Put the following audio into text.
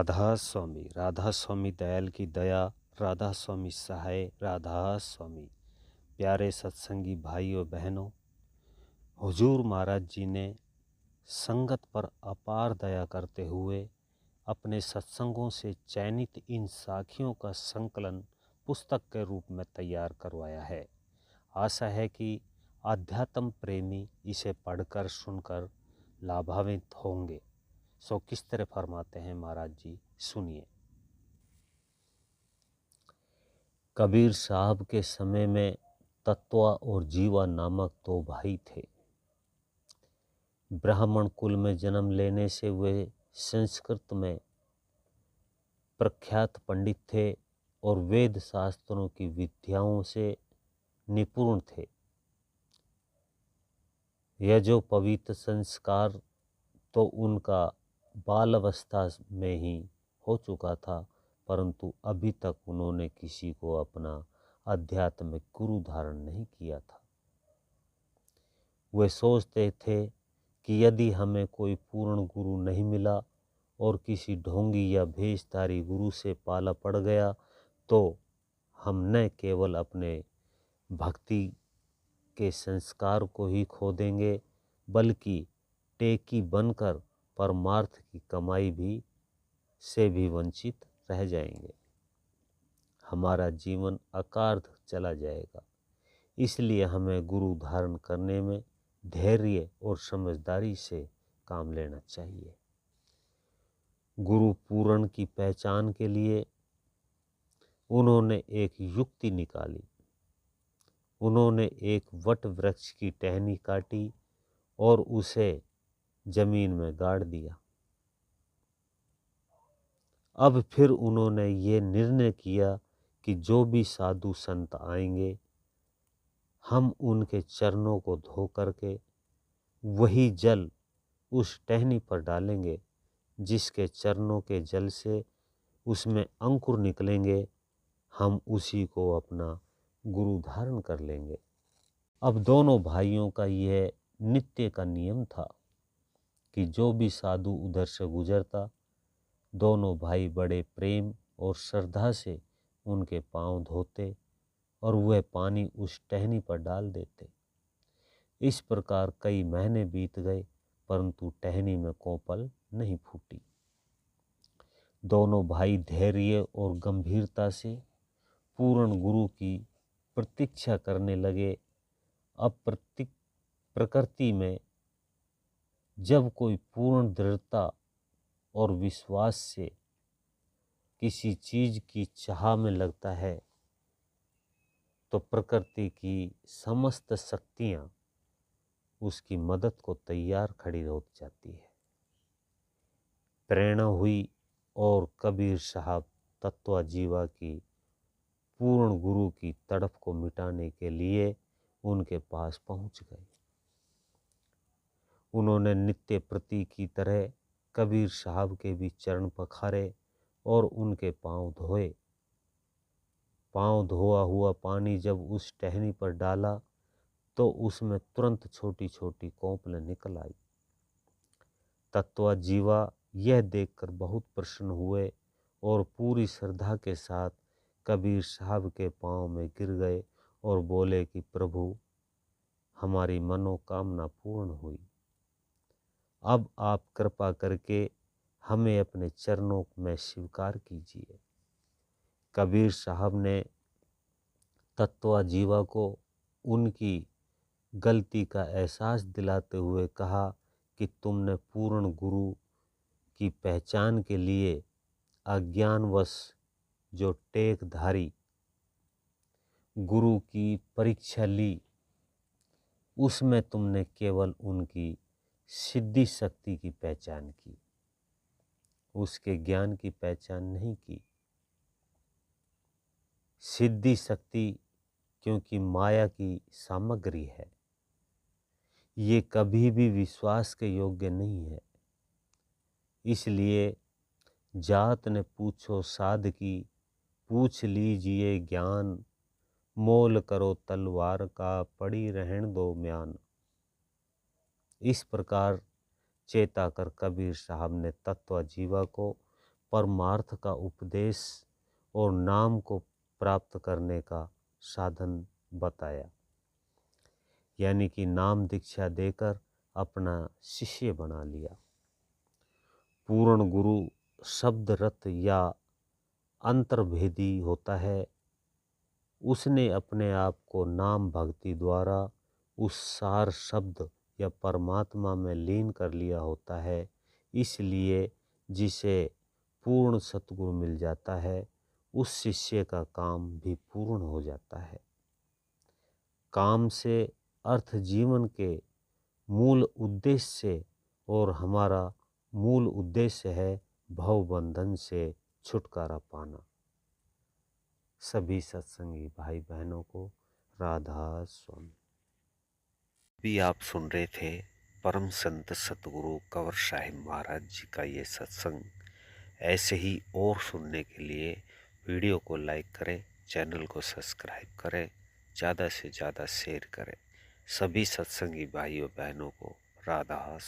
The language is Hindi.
राधा स्वामी दयाल की दया, राधा स्वामी सहाय, राधा स्वामी। प्यारे सत्संगी भाइयों बहनों, हुजूर महाराज जी ने संगत पर अपार दया करते हुए अपने सत्संगों से चयनित इन साखियों का संकलन पुस्तक के रूप में तैयार करवाया है। आशा है कि आध्यात्म प्रेमी इसे पढ़कर सुनकर लाभान्वित होंगे। सो किस तरह फरमाते हैं महाराज जी, सुनिए। कबीर साहब के समय में तत्वा और जीवा नामक दो भाई थे। ब्राह्मण कुल में जन्म लेने से वे संस्कृत में प्रख्यात पंडित थे और वेद शास्त्रों की विद्याओं से निपुण थे। यह जो पवित्र संस्कार तो उनका बाल अवस्था में ही हो चुका था, परंतु अभी तक उन्होंने किसी को अपना आध्यात्मिक गुरु धारण नहीं किया था। वे सोचते थे कि यदि हमें कोई पूर्ण गुरु नहीं मिला और किसी ढोंगी या भेषधारी गुरु से पाला पड़ गया तो हम न केवल अपने भक्ति के संस्कार को ही खो देंगे, बल्कि टेकी बनकर परमार्थ की कमाई भी से भी वंचित रह जाएंगे। हमारा जीवन अकार्थ चला जाएगा। इसलिए हमें गुरु धारण करने में धैर्य और समझदारी से काम लेना चाहिए। गुरु पूर्ण की पहचान के लिए उन्होंने एक युक्ति निकाली। उन्होंने एक वट वृक्ष की टहनी काटी और उसे जमीन में गाड़ दिया। अब फिर उन्होंने ये निर्णय किया कि जो भी साधु संत आएंगे, हम उनके चरणों को धो करके वही जल उस टहनी पर डालेंगे, जिसके चरणों के जल से उसमें अंकुर निकलेंगे, हम उसी को अपना गुरु धारण कर लेंगे। अब दोनों भाइयों का यह नित्य का नियम था कि जो भी साधु उधर से गुजरता, दोनों भाई बड़े प्रेम और श्रद्धा से उनके पांव धोते और वह पानी उस टहनी पर डाल देते। इस प्रकार कई महीने बीत गए, परंतु टहनी में कोपल नहीं फूटी। दोनों भाई धैर्य और गंभीरता से पूर्ण गुरु की प्रतीक्षा करने लगे। अब प्रकृति में जब कोई पूर्ण दृढ़ता और विश्वास से किसी चीज की चाह में लगता है, तो प्रकृति की समस्त शक्तियां उसकी मदद को तैयार खड़ी हो जाती है। प्रेरणा हुई और कबीर साहब तत्वा जीवा की पूर्ण गुरु की तड़प को मिटाने के लिए उनके पास पहुंच गए। उन्होंने नित्य प्रति की तरह कबीर साहब के भी चरण पखारे और उनके पांव धोए। पांव धोआ हुआ पानी जब उस टहनी पर डाला तो उसमें तुरंत छोटी छोटी कोंपलें निकल आई। तत्वा जीवा यह देखकर बहुत प्रसन्न हुए और पूरी श्रद्धा के साथ कबीर साहब के पांव में गिर गए और बोले कि प्रभु, हमारी मनोकामना पूर्ण हुई। अब आप कृपा करके हमें अपने चरणों में स्वीकार कीजिए। कबीर साहब ने तत्वा जीवा को उनकी गलती का एहसास दिलाते हुए कहा कि तुमने पूर्ण गुरु की पहचान के लिए अज्ञानवश जो टेकधारी गुरु की परीक्षा ली, उसमें तुमने केवल उनकी सिद्धि शक्ति की पहचान की, उसके ज्ञान की पहचान नहीं की। सिद्धि शक्ति क्योंकि माया की सामग्री है, ये कभी भी विश्वास के योग्य नहीं है। इसलिए जात ने पूछो साध की, पूछ लीजिए ज्ञान, मोल करो तलवार का, पड़ी रहन दो म्यान। इस प्रकार चेता कर कबीर साहब ने तत्वा जीवा को परमार्थ का उपदेश और नाम को प्राप्त करने का साधन बताया, यानी कि नाम दीक्षा देकर अपना शिष्य बना लिया। पूर्ण गुरु शब्द रत या अंतर्भेदी होता है। उसने अपने आप को नाम भक्ति द्वारा उस सार शब्द या परमात्मा में लीन कर लिया होता है। इसलिए जिसे पूर्ण सतगुरु मिल जाता है, उस शिष्य का काम भी पूर्ण हो जाता है। काम से अर्थ जीवन के मूल उद्देश्य से, और हमारा मूल उद्देश्य है भव बंधन से छुटकारा पाना। सभी सत्संगी भाई बहनों को राधा स्वामी। भी आप सुन रहे थे परम संत सतगुरु कंवर साहिब महाराज जी का ये सत्संग। ऐसे ही और सुनने के लिए वीडियो को लाइक करें, चैनल को सब्सक्राइब करें, ज़्यादा से ज़्यादा शेयर करें। सभी सत्संगी भाइयों बहनों को राधा।